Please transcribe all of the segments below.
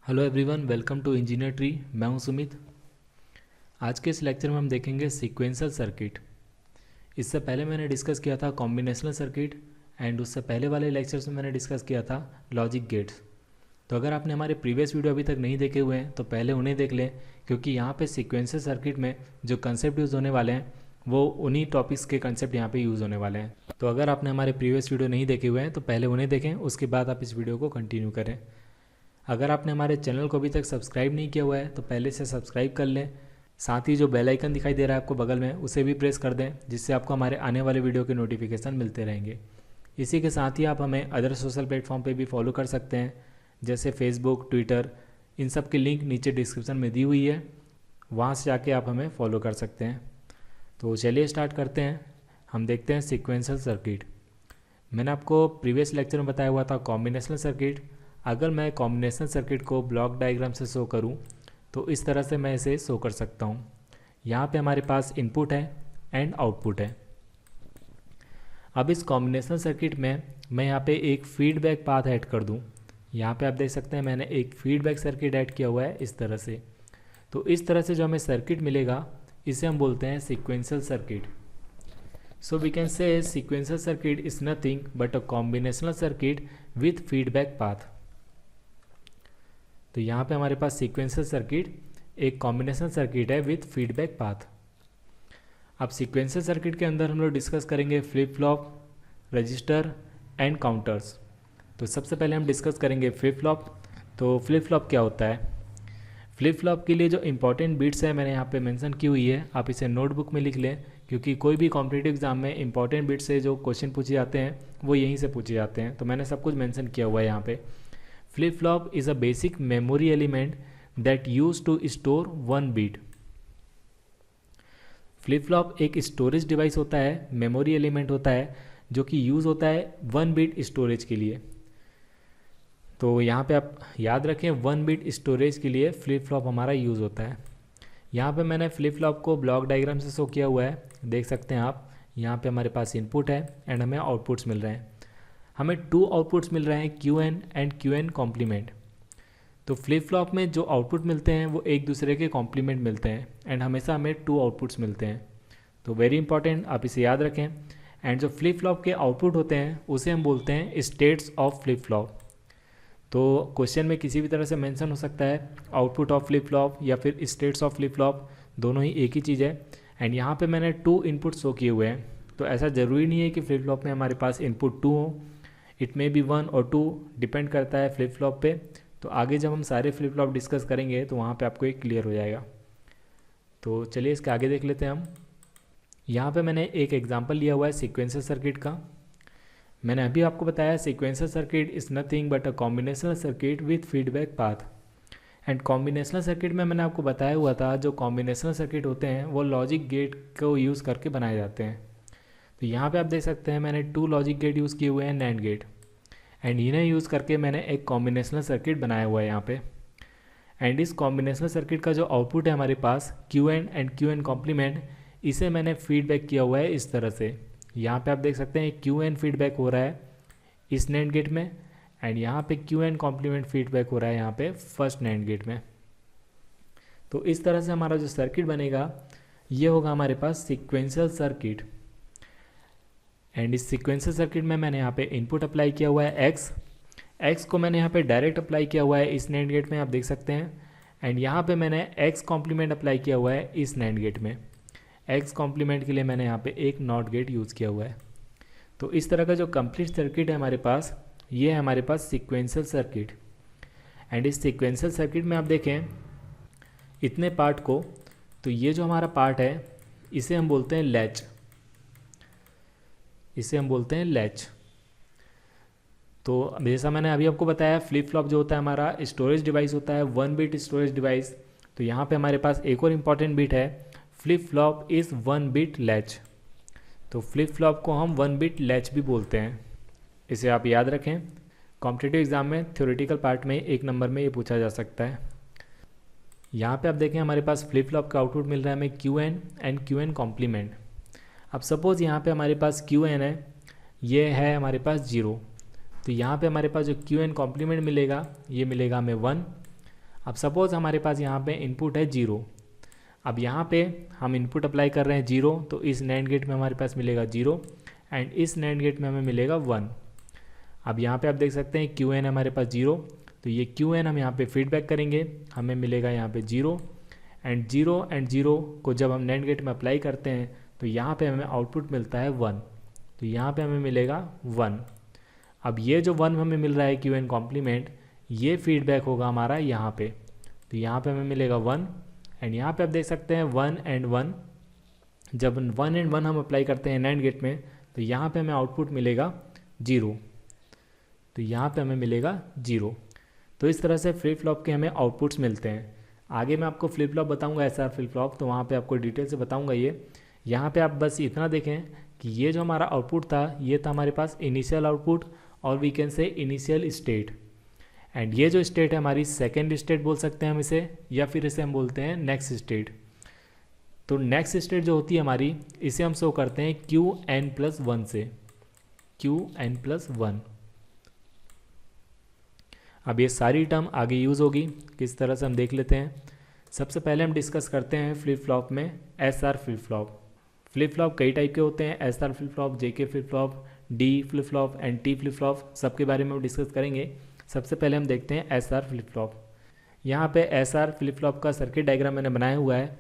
Hello everyone, welcome to engineer tree. मैं हूं सुमित। आज के इस लेक्चर में हम देखेंगे सीक्वेंशियल सर्किट। इससे पहले मैंने डिस्कस किया था कॉम्बिनेशनल सर्किट एंड उससे पहले वाले लेक्चर्स में मैंने डिस्कस किया था लॉजिक गेट्स। तो अगर आपने हमारे प्रीवियस वीडियो अभी तक नहीं देखे हुए हैं तो पहले उन्हें देख लें, क्योंकि यहाँ पे सीक्वेंशियल सर्किट में जो कंसेप्ट यूज़ होने वाले हैं वो उन्हीं टॉपिक्स के कंसेप्ट यहाँ पे यूज़ होने वाले हैं। तो अगर आपने हमारे प्रीवियस वीडियो नहीं देखे हुए हैं तो पहले उन्हें देखें, उसके बाद आप इस वीडियो को कंटिन्यू करें। अगर आपने हमारे चैनल को अभी तक सब्सक्राइब नहीं किया हुआ है तो पहले से सब्सक्राइब कर लें। साथ ही जो बेल आइकन दिखाई दे रहा है आपको बगल में, उसे भी प्रेस कर दें, जिससे आपको हमारे आने वाले वीडियो के नोटिफिकेशन मिलते रहेंगे। इसी के साथ ही आप हमें अदर सोशल प्लेटफॉर्म पे भी फॉलो कर सकते हैं, जैसे फेसबुक, ट्विटर। इन सब की लिंक नीचे डिस्क्रिप्शन में दी हुई है, वहाँ से जाके आप हमें फॉलो कर सकते हैं। तो चलिए स्टार्ट करते हैं। हम देखते हैं सीक्वेंशियल सर्किट। मैंने आपको प्रीवियस लेक्चर में बताया हुआ था कॉम्बिनेशनल सर्किट। अगर मैं कॉम्बिनेशनल सर्किट को ब्लॉक डायग्राम से शो करूं तो इस तरह से मैं इसे शो कर सकता हूं। यहाँ पे हमारे पास इनपुट है एंड आउटपुट है। अब इस कॉम्बिनेशनल सर्किट में मैं यहाँ पे एक फीडबैक पाथ ऐड कर दूं। यहाँ पे आप देख सकते हैं मैंने एक फीडबैक सर्किट ऐड किया हुआ है इस तरह से। तो इस तरह से जो हमें सर्किट मिलेगा इसे हम बोलते हैं sequential circuit. So we can say sequential circuit is nothing but a combinational circuit with feedback path। तो यहाँ पे हमारे पास सीक्वेंशियल सर्किट एक कॉम्बिनेशनल सर्किट है विथ फीडबैक पाथ। अब सीक्वेंशियल सर्किट के अंदर हम लोग डिस्कस करेंगे flip flop, register and counters. तो सबसे पहले हम डिस्कस करेंगे फ्लिप फ्लॉप। तो फ्लिप फ्लॉप क्या होता है? फ्लिप फ्लॉप के लिए जो इंपॉर्टेंट बिट्स है मैंने यहाँ पे मेंशन की हुई है, आप इसे नोटबुक में लिख लें, क्योंकि कोई भी कॉम्पिटिटिव एग्जाम में इंपॉर्टेंट बिट्स से जो क्वेश्चन पूछे जाते हैं वो यहीं से पूछे जाते हैं। तो मैंने सब कुछ मेंशन किया हुआ है यहाँ पे। Flip flop is a basic memory element that use to store one bit. Flip flop एक स्टोरेज डिवाइस होता है, मेमोरी एलिमेंट होता है, जो कि यूज़ होता है वन बीट स्टोरेज के लिए। तो यहाँ पे आप याद रखें, वन बीट स्टोरेज के लिए फ्लिप फ्लॉप हमारा यूज़ होता है। यहाँ पे मैंने फ्लिप फ्लॉप को ब्लॉक डायग्राम से शो किया हुआ है, देख सकते हैं आप। यहाँ पे हमारे पास इनपुट है एंड हमें आउटपुट्स मिल रहे हैं। हमें टू आउटपुट्स मिल रहे हैं, Q N and Q N complement. तो फ्लिप फ्लॉप में जो आउटपुट मिलते हैं वो एक दूसरे के कॉम्प्लीमेंट मिलते हैं एंड हमेशा हमें टू आउटपुट्स मिलते हैं। तो वेरी इंपॉर्टेंट, आप इसे याद रखें। एंड जो फ्लिप फ्लॉप के आउटपुट होते हैं उसे हम बोलते हैं स्टेट्स ऑफ फ्लिप फ्लॉप। तो क्वेश्चन में किसी भी तरह से मेंशन हो सकता है आउटपुट ऑफ फ्लिप फ्लॉप या फिर स्टेट्स ऑफ फ्लिप फ्लॉप, दोनों ही एक ही चीज़ है। एंड यहाँ पे मैंने टू इनपुट शो किए हुए हैं। तो ऐसा ज़रूरी नहीं है कि फ्लिप फ्लॉप में हमारे पास इनपुट टू हो, इट मे बी वन और टू, डिपेंड करता है फ्लिप फ्लॉप पे। तो आगे जब हम सारे फ्लिप फ्लॉप डिस्कस करेंगे तो वहाँ पे आपको एक क्लियर हो जाएगा। तो चलिए इसके आगे देख लेते हैं हम। यहाँ पे मैंने एक एग्जांपल लिया हुआ है सीक्वेंशियल सर्किट का। मैंने अभी आपको बताया sequential circuit is nothing but a combinational circuit with feedback path. And combinational circuit में मैंने आपको बताया हुआ था जो कॉम्बिनेशनल सर्किट होते हैं वो लॉजिक गेट को यूज़ करके बनाए जाते हैं। तो यहाँ पे आप देख सकते हैं मैंने टू लॉजिक गेट यूज़ किए हुए हैं, नैंड गेट, एंड इन्हें यूज़ करके मैंने एक कॉम्बिनेशनल सर्किट बनाया हुआ है यहाँ पे। एंड इस कॉम्बिनेशनल सर्किट का जो आउटपुट है हमारे पास Q N and Q N complement, इसे मैंने फीडबैक किया हुआ है इस तरह से। यहाँ पे आप देख सकते हैं क्यू एन फीडबैक हो रहा है इस नैंड गेट में, एंड यहाँ पे क्यू एन कॉम्प्लीमेंट फीडबैक हो रहा है यहाँ पे फर्स्ट नैंड गेट में। तो इस तरह से हमारा जो सर्किट बनेगा ये होगा हमारे पास सीक्वेंशियल सर्किट। एंड इस सीक्वेंशियल सर्किट में मैंने यहाँ पे इनपुट अप्लाई किया हुआ है एक्स को मैंने यहाँ पे डायरेक्ट अप्लाई किया हुआ है इस नैंड गेट में, आप देख सकते हैं। एंड यहाँ पे मैंने एक्स कॉम्प्लीमेंट अप्लाई किया हुआ है इस नैंड गेट में। एक्स कॉम्प्लीमेंट के लिए मैंने यहाँ पे एक नॉट गेट यूज़ किया हुआ है। तो इस तरह का जो कंप्लीट सर्किट है हमारे पास, ये है हमारे पास सीक्वेंशियल सर्किट। एंड इस सीक्वेंशियल सर्किट में आप देखें इतने पार्ट को, तो ये जो हमारा पार्ट है इसे हम बोलते हैं लैच, इसे हम बोलते हैं लैच। तो जैसा मैंने अभी आपको बताया फ्लिप फ्लॉप जो होता है हमारा स्टोरेज डिवाइस होता है, वन बिट स्टोरेज डिवाइस। तो यहाँ पे हमारे पास एक और इम्पॉर्टेंट बिट है, flip flop is one bit latch. तो फ्लिप फ्लॉप को हम वन बिट लैच भी बोलते हैं, इसे आप याद रखें। कॉम्पिटिटिव एग्जाम में थ्योरेटिकल पार्ट में एक नंबर में ये पूछा जा सकता है। यहाँ पे आप देखें हमारे पास फ्लिप फ्लॉप का आउटपुट मिल रहा है हमें Q N and Q N complement. अब सपोज़ यहाँ पे हमारे पास क्यू एन है, ये है हमारे पास 0। तो यहाँ पे हमारे पास जो क्यू एन कॉम्प्लीमेंट मिलेगा ये मिलेगा हमें 1, अब सपोज़ हमारे पास यहाँ पे इनपुट है 0। अब यहाँ पे हम इनपुट अप्लाई कर रहे हैं 0, तो इस नैंड गेट में हमारे पास मिलेगा 0 एंड इस नैंड गेट में हमें मिलेगा 1। अब यहाँ पे आप देख सकते हैं क्यू एन हमारे पास 0, तो ये क्यू एन हम यहाँ पे फीडबैक करेंगे, हमें मिलेगा यहाँ पे 0 एंड 0 को जब हम नैंड गेट में अप्लाई करते हैं तो यहाँ पे हमें आउटपुट मिलता है 1, तो यहाँ पे हमें मिलेगा 1। अब ये जो 1 हमें मिल रहा है क्यू एन कॉम्प्लीमेंट, ये फीडबैक होगा हमारा यहाँ पे, तो यहाँ पे हमें मिलेगा 1 एंड यहाँ पे आप देख सकते हैं 1 एंड 1, जब 1 एंड 1 हम अप्लाई करते हैं नैंड गेट में तो यहाँ पे हमें आउटपुट मिलेगा 0, तो यहाँ पे हमें मिलेगा 0। तो इस तरह से फ्लिप फ्लॉप के हमें आउटपुट्स मिलते हैं। आगे मैं आपको फ्लिप फ्लॉप बताऊँगा, SR फ्लिप फ्लॉप, तो वहाँ पे आपको डिटेल से बताऊँगा ये। यहाँ पे आप बस इतना देखें कि ये जो हमारा आउटपुट था, ये था हमारे पास इनिशियल आउटपुट और we can say initial state, and ये जो स्टेट है हमारी सेकेंड स्टेट बोल सकते हैं हम इसे, या फिर इसे हम बोलते हैं नेक्स्ट स्टेट। तो नेक्स्ट स्टेट जो होती है हमारी, इसे हम शो करते हैं Qn+1 से, Qn+1। अब ये सारी टर्म आगे यूज़ होगी, किस तरह से हम देख लेते हैं। सबसे पहले हम डिस्कस करते हैं फ्लिप फ्लॉप में SR flip flop. Flip flop कई टाइप के होते हैं, SR flip flop, JK flip flop, D flip flop and T flip flop, सबके बारे में हम डिस्कस करेंगे। सबसे पहले हम देखते हैं SR फ्लिप फ्लॉप। यहाँ पे SR फ्लिप फ्लॉप का सर्किट डायग्राम मैंने बनाया हुआ है।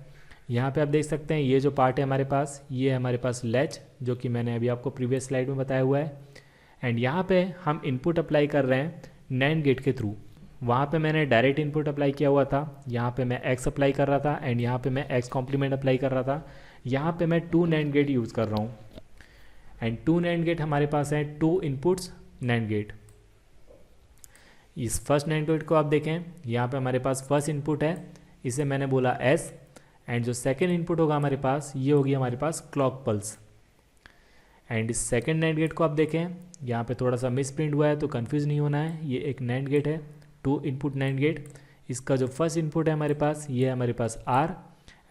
यहाँ पे आप देख सकते हैं ये जो पार्ट है हमारे पास, ये है हमारे पास लैच, जो कि मैंने अभी आपको प्रीवियस स्लाइड में बताया हुआ है। एंड यहाँ पे हम इनपुट अप्लाई कर रहे हैं नैंड गेट के थ्रू। वहाँ पे मैंने डायरेक्ट इनपुट अप्लाई किया हुआ था, यहाँ पे मैं X अप्लाई कर रहा था एंड यहाँ पे मैं X कॉम्प्लीमेंट अप्लाई कर रहा था। यहाँ पे मैं 2 नैंड गेट यूज़ कर रहा हूँ एंड 2 नैंड गेट हमारे पास है, 2 इनपुट्स नैंड गेट। इस फर्स्ट नैंड गेट को आप देखें, यहाँ पे हमारे पास फर्स्ट इनपुट है, इसे मैंने बोला S, एंड जो सेकेंड इनपुट होगा हमारे पास, ये होगी हमारे पास क्लॉक पल्स। एंड इस सेकेंड नैंड गेट को आप देखें, यहाँ पे थोड़ा सा मिस प्रिंट हुआ है तो कंफ्यूज नहीं होना है, ये एक नैंड गेट है, 2 इनपुट नैंड गेट। इसका जो फर्स्ट इनपुट है हमारे पास, ये है हमारे पास R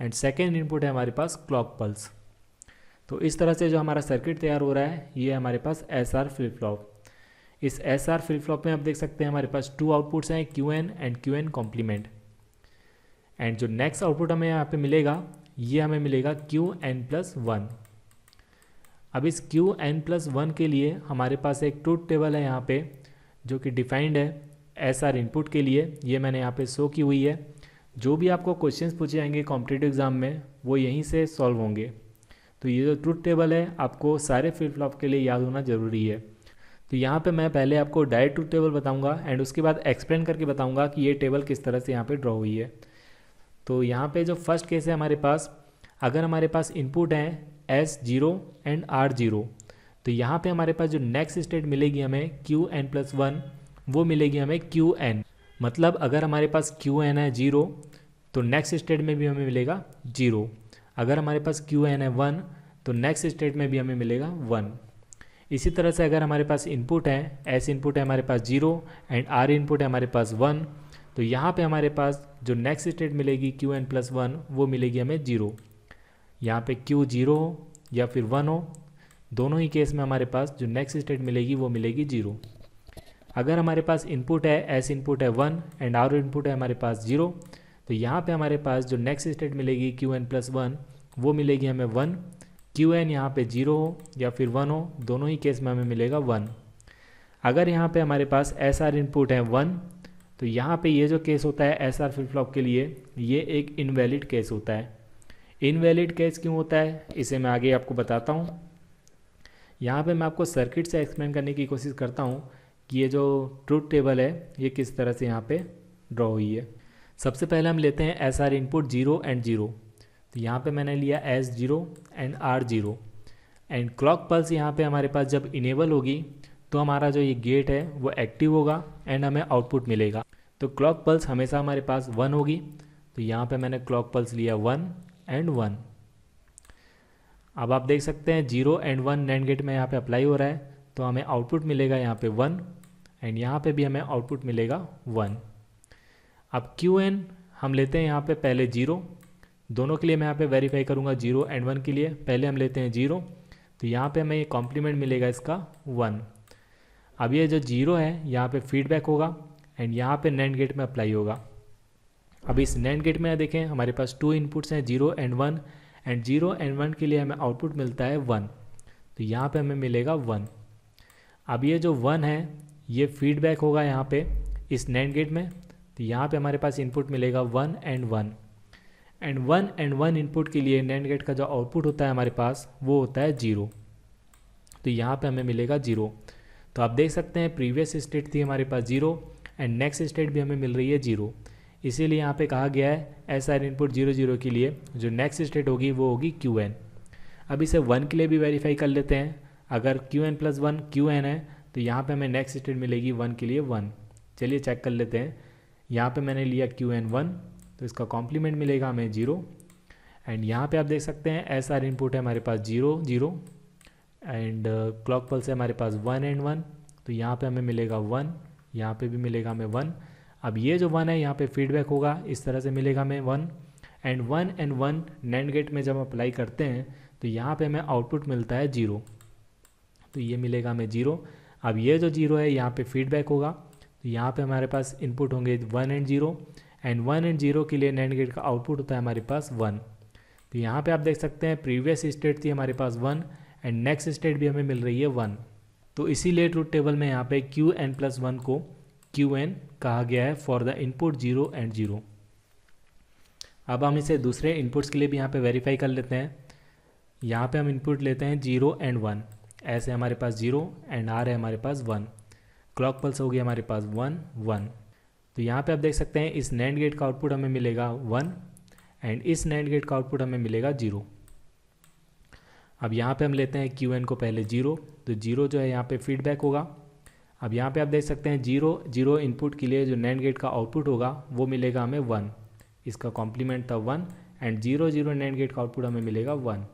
एंड सेकेंड इनपुट है हमारे पास क्लॉक पल्स। तो इस तरह से जो हमारा सर्किट तैयार हो रहा है, ये हमारे पास SR फ्लिप फ्लॉप। इस SR फ्लिप फ्लॉप में आप देख सकते हैं हमारे पास 2 आउटपुट्स हैं, Qn and Qn complement. And जो नेक्स्ट आउटपुट हमें यहाँ पे मिलेगा, ये हमें मिलेगा Qn+1। अब इस Qn+1 के लिए हमारे पास एक ट्रूथ टेबल है यहाँ पे, जो कि डिफाइंड है SR इनपुट के लिए, ये मैंने यहाँ पे शो की हुई है। जो भी आपको क्वेश्चंस पूछे जाएंगे कॉम्पिटिटिव एग्जाम में, वो यहीं से सॉल्व होंगे। तो ये जो ट्रूथ टेबल है, आपको सारे फ्लिप फ्लॉप के लिए याद होना ज़रूरी है। तो यहाँ पे मैं पहले आपको डायरेक्ट ट्रूथ टेबल बताऊँगा एंड उसके बाद एक्सप्लेन करके बताऊँगा कि ये टेबल किस तरह से यहाँ पे ड्रॉ हुई है। तो यहाँ पे जो फर्स्ट केस है हमारे पास, अगर हमारे पास इनपुट हैं S0 एंड R0, तो यहाँ पे हमारे पास जो नेक्स्ट स्टेट मिलेगी हमें Qn+1, वो मिलेगी हमें Qn। मतलब अगर हमारे पास Qn है 0, तो नेक्स्ट स्टेट में भी हमें मिलेगा 0। अगर हमारे पास Qn है 1, तो नेक्स्ट स्टेट में भी हमें मिलेगा 1। इसी तरह से अगर हमारे पास इनपुट है, S इनपुट है हमारे पास 0 एंड R इनपुट है हमारे पास 1, तो यहाँ पे हमारे पास जो नेक्स्ट स्टेट मिलेगी Qn+1, वो मिलेगी हमें 0। यहाँ पे Q 0 हो या फिर 1 हो, दोनों ही केस में हमारे पास जो नेक्स्ट स्टेट मिलेगी वो मिलेगी 0। अगर हमारे पास इनपुट है, S इनपुट है 1 एंड R इनपुट है हमारे पास 0, तो यहाँ पे हमारे पास जो नेक्स्ट स्टेट मिलेगी Qn+1, वो मिलेगी हमें 1। Qn यहाँ पे 0 हो या फिर 1 हो, दोनों ही केस में हमें मिलेगा 1। अगर यहाँ पे हमारे पास SR इनपुट है 1, तो यहाँ पे ये जो केस होता है SR फ्लिप फ्लॉप के लिए, ये एक इनवैलिड केस होता है। इनवैलिड केस क्यों होता है, इसे मैं आगे आपको बताता हूँ। यहाँ पे मैं आपको सर्किट से एक्सप्लेन करने की कोशिश करता हूँ कि ये जो ट्रूथ टेबल है, ये किस तरह से यहाँ पे ड्रॉ हुई है। सबसे पहले हम लेते हैं SR इनपुट 0 एंड 0। तो यहाँ पे मैंने लिया S0 and R0 and clock pulse यहाँ पे हमारे पास जब इनेबल होगी, तो हमारा जो ये गेट है वो एक्टिव होगा एंड हमें आउटपुट मिलेगा। तो क्लॉक पल्स हमेशा हमारे पास 1 होगी, तो यहाँ पे मैंने क्लॉक पल्स लिया 1 एंड 1। अब आप देख सकते हैं 0 एंड 1 नैंड गेट में यहाँ पे अप्लाई हो रहा है, तो हमें आउटपुट मिलेगा यहाँ पे 1 एंड यहाँ पे भी हमें आउटपुट मिलेगा 1। अब Qn हम लेते हैं यहाँ पे पहले 0, दोनों के लिए मैं यहाँ पे वेरीफाई करूँगा 0 एंड 1 के लिए। पहले हम लेते हैं 0, तो यहाँ पे हमें ये कॉम्प्लीमेंट मिलेगा इसका 1। अब ये जो 0 है यहाँ पे फीडबैक होगा एंड यहाँ पे नैंड गेट में अप्लाई होगा। अब इस नैंड गेट में देखें हमारे पास 2 इनपुट्स हैं 0 एंड 1, एंड 0 एंड 1 के लिए हमें आउटपुट मिलता है 1, तो यहाँ पे हमें मिलेगा 1। अब ये जो 1 है ये फीडबैक होगा यहाँ पे इस नैंड गेट में, तो यहाँ पे हमारे पास इनपुट मिलेगा 1 एंड 1, एंड 1 एंड 1 इनपुट के लिए नैंड गेट का जो आउटपुट होता है हमारे पास वो होता है 0, तो यहाँ पे हमें मिलेगा 0। तो आप देख सकते हैं प्रीवियस स्टेट थी हमारे पास 0 एंड नेक्स्ट स्टेट भी हमें मिल रही है 0, इसीलिए यहाँ पे कहा गया है एस आर इनपुट 0 0 के लिए जो नेक्स्ट स्टेट होगी वो होगी क्यू एन। अब इसे 1 के लिए भी वेरीफाई कर लेते हैं, अगर Q N plus 1 Q N है तो यहाँ पे हमें नेक्स्ट स्टेट मिलेगी 1 के लिए 1। चलिए चेक कर लेते हैं, यहाँ पे मैंने लिया क्यू एन 1 तो इसका कॉम्प्लीमेंट मिलेगा हमें 0, एंड यहाँ पे आप देख सकते हैं एस आर इनपुट है हमारे पास 0 0 एंड क्लॉक पल्स है हमारे पास 1 एंड 1, तो यहाँ पे हमें मिलेगा 1, यहाँ पे भी मिलेगा हमें 1। अब ये जो 1 है यहाँ पे फीडबैक होगा, इस तरह से मिलेगा हमें 1 एंड 1 नैंड गेट में जब अप्लाई करते हैं तो यहाँ पे हमें आउटपुट मिलता है 0, तो ये मिलेगा हमें 0। अब ये जो 0 है यहाँ पे फीडबैक होगा, तो यहाँ पे हमारे पास इनपुट होंगे 1 एंड 0, एंड 1 एंड 0 के लिए नैंड गेट का आउटपुट होता है हमारे पास 1। तो यहाँ पे आप देख सकते हैं प्रीवियस स्टेट थी हमारे पास 1 एंड नेक्स्ट स्टेट भी हमें मिल रही है 1, तो इसीलिए ट्रूथ टेबल में यहाँ पे क्यू एन प्लस 1 को क्यू एन कहा गया है फॉर द इनपुट 0 एंड 0। अब हम इसे दूसरे इनपुट्स के लिए भी यहाँ पे वेरीफाई कर लेते हैं। यहाँ पे हम इनपुट लेते हैं 0 एंड 1, ऐसे हमारे पास 0 एंड आर है हमारे पास 1, क्लॉक पल्स होगी हमारे पास 1 1। तो यहाँ पे आप देख सकते हैं इस नैंड गेट का आउटपुट हमें मिलेगा 1 एंड इस नैंड गेट का आउटपुट हमें मिलेगा 0। अब यहाँ पे हम लेते हैं क्यू एन को पहले 0, तो 0 जो है यहाँ पे फीडबैक होगा। अब यहाँ पे आप देख सकते हैं 0 0 इनपुट के लिए जो नैंड गेट का आउटपुट होगा वो मिलेगा हमें 1, इसका कॉम्प्लीमेंट था 1 एंड 0 0 नैंड गेट का आउटपुट हमें मिलेगा 1।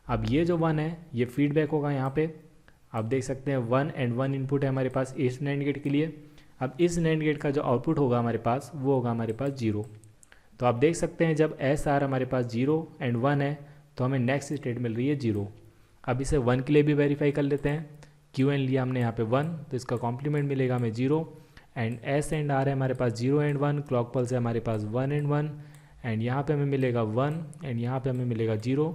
अब ये जो 1 है ये फीडबैक होगा यहाँ पे, आप देख सकते हैं 1 एंड 1 इनपुट है हमारे पास इस नैंड गेट के लिए। अब इस नैंड गेट का जो आउटपुट होगा हमारे पास वो होगा हमारे पास 0। तो आप देख सकते हैं जब एस आर हमारे पास 0 एंड 1 है तो हमें नेक्स्ट स्टेट मिल रही है 0। अब इसे 1 के लिए भी वेरीफाई कर लेते हैं, क्यू एन लिया हमने यहाँ पे 1 तो इसका कॉम्प्लीमेंट मिलेगा हमें 0, एंड एस एंड आर है हमारे पास 0 एंड 1, क्लॉक पल्स है हमारे पास 1 एंड 1, एंड यहाँ पे हमें मिलेगा 1 एंड यहाँ पे हमें मिलेगा 0।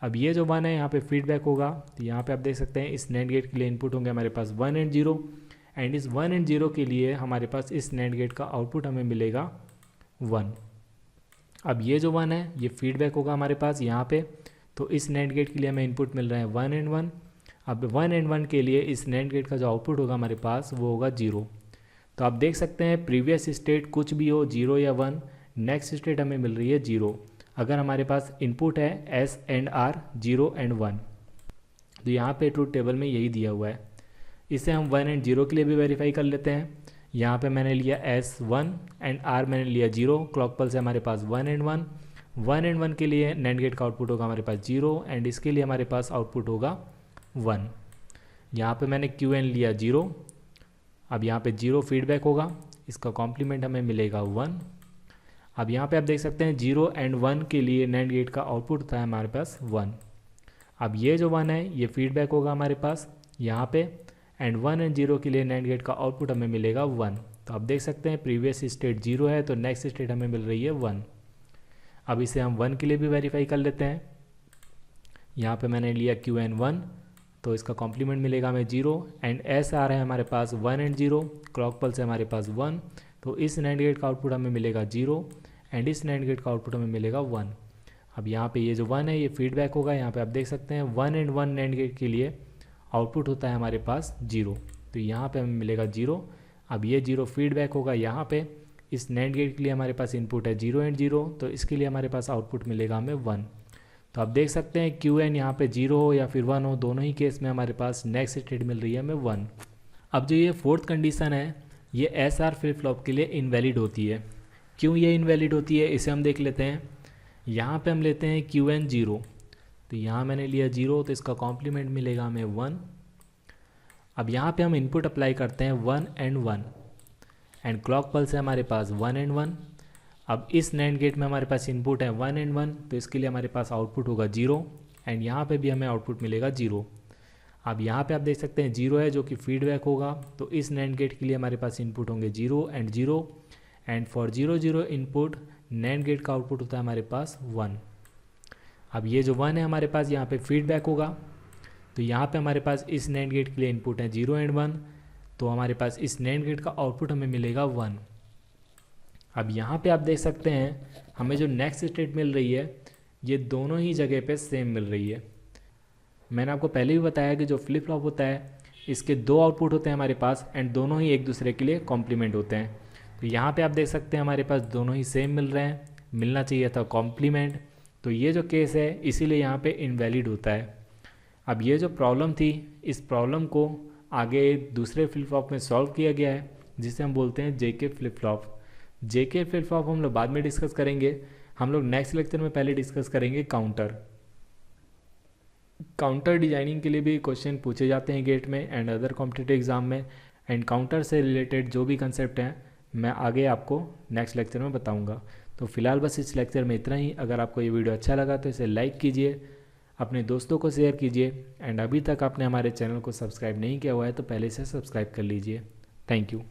अब ये जो 1 है यहाँ पे फीडबैक होगा, तो यहाँ पे आप देख सकते हैं इस नैंड गेट के लिए इनपुट होंगे हमारे पास 1 एंड 0, एंड इस 1 एंड 0 के लिए हमारे पास इस नैंड गेट का आउटपुट हमें मिलेगा 1। अब ये जो 1 है ये फीडबैक होगा हमारे पास यहाँ पे, तो इस नैंड गेट के लिए हमें इनपुट मिल रहा है 1 एंड 1। अब 1 एंड 1 के लिए इस नैंड गेट का जो आउटपुट होगा हमारे पास वो होगा 0। तो आप देख सकते हैं प्रीवियस स्टेट कुछ भी हो 0 या 1, नेक्स्ट स्टेट हमें मिल रही है 0 अगर हमारे पास इनपुट है एस एंड आर 0 एंड 1। तो यहाँ पे ट्रूथ टेबल में यही दिया हुआ है। इसे हम 1 एंड 0 के लिए भी वेरीफाई कर लेते हैं। यहाँ पे मैंने लिया एस 1 एंड आर मैंने लिया 0, क्लॉक पल्स है हमारे पास 1 एंड 1। 1 एंड 1 के लिए नैंड गेट का आउटपुट होगा हमारे पास 0 एंड इसके लिए हमारे पास आउटपुट होगा 1। यहाँ पे मैंने क्यू एन लिया 0, अब यहाँ पे 0 फीडबैक होगा, इसका कॉम्प्लीमेंट हमें मिलेगा 1। अब यहाँ पे आप देख सकते हैं 0 एंड 1 के लिए नैंड गेट का आउटपुट था हमारे पास 1। अब ये जो 1 है ये फीडबैक होगा हमारे पास यहाँ पे, एंड 1 एंड 0 के लिए नैंड गेट का आउटपुट हमें मिलेगा 1। तो आप देख सकते हैं प्रीवियस स्टेट 0 है तो नेक्स्ट स्टेट हमें मिल रही है 1। अब इसे हम 1 के लिए भी वेरीफाई कर लेते हैं। यहाँ पे मैंने लिया क्यू एन 1 तो इसका कॉम्प्लीमेंट मिलेगा हमें 0, एंड एस आ रहा है हमारे पास 1 एंड 0, क्लॉक पल्स है हमारे पास 1, तो इस नैंड गेट का आउटपुट हमें मिलेगा 0 एंड इस नैंड गेट का आउटपुट हमें मिलेगा 1। अब यहाँ पे ये जो 1 है ये फीडबैक होगा, यहाँ पे आप देख सकते हैं 1 एंड 1 नैंड गेट के लिए आउटपुट होता है हमारे पास 0, तो यहाँ पे हमें मिलेगा 0। अब ये 0 फीडबैक होगा यहाँ पे, इस नैंड गेट के लिए हमारे पास इनपुट है 0 एंड 0, तो इसके लिए हमारे पास आउटपुट मिलेगा हमें 1। तो आप देख सकते हैं क्यू एन यहाँ पे 0 हो या फिर 1 हो, दोनों ही केस में हमारे पास नेक्स्ट स्टेट मिल रही है हमें 1। अब जो ये फोर्थ कंडीशन है ये एस आर फ्लिप फ्लॉप के लिए इनवैलिड होती है। क्यों ये इनवैलिड होती है इसे हम देख लेते हैं। यहाँ पे हम लेते हैं क्यू एन 0, तो यहाँ मैंने लिया 0 तो इसका कॉम्प्लीमेंट मिलेगा हमें 1। अब यहाँ पे हम इनपुट अप्लाई करते हैं 1 एंड 1 एंड क्लॉक पल्स है हमारे पास 1 एंड 1। अब इस नैंड गेट में हमारे पास इनपुट है 1 एंड 1, तो इसके लिए हमारे पास आउटपुट होगा 0 एंड यहाँ पे भी हमें आउटपुट मिलेगा 0। अब यहाँ पे आप देख सकते हैं 0 है जो कि फीडबैक होगा, तो इस नैंड गेट के लिए हमारे पास इनपुट होंगे 0 and 0, and for 0 0 input NAND gate का आउटपुट होता है हमारे पास 1। अब ये जो 1 है हमारे पास यहाँ पे फीडबैक होगा, तो यहाँ पे हमारे पास इस नैंड गेट के लिए इनपुट है 0 एंड 1, तो हमारे पास इस नैंड गेट का आउटपुट हमें मिलेगा 1। अब यहाँ पे आप देख सकते हैं हमें जो नेक्स्ट स्टेट मिल रही है ये दोनों ही जगह पे सेम मिल रही है। मैंने आपको पहले भी बताया कि जो फ्लिप फ्लॉप होता है इसके 2 आउटपुट होते हैं हमारे पास एंड दोनों ही एक दूसरे के लिए कॉम्प्लीमेंट होते हैं। तो यहाँ पे आप देख सकते हैं हमारे पास दोनों ही सेम मिल रहे हैं, मिलना चाहिए था कॉम्प्लीमेंट, तो ये जो केस है इसीलिए यहाँ पे इनवैलिड होता है। अब ये जो प्रॉब्लम थी इस प्रॉब्लम को आगे दूसरे फ्लिप फ्लॉप में सॉल्व किया गया है जिसे हम बोलते हैं JK flip flop. JK flip flop हम लोग बाद में डिस्कस करेंगे, हम लोग नेक्स्ट लेक्चर में पहले डिस्कस करेंगे काउंटर। काउंटर डिजाइनिंग के लिए भी क्वेश्चन पूछे जाते हैं गेट में एंड अदर कॉम्पिटिटिव एग्जाम में, एंड काउंटर से रिलेटेड जो भी कंसेप्ट हैं मैं आगे आपको नेक्स्ट लेक्चर में बताऊंगा। तो फिलहाल बस इस लेक्चर में इतना ही। अगर आपको ये वीडियो अच्छा लगा तो इसे लाइक कीजिए, अपने दोस्तों को शेयर कीजिए, एंड अभी तक आपने हमारे चैनल को सब्सक्राइब नहीं किया हुआ है तो पहले से सब्सक्राइब कर लीजिए। Thank you.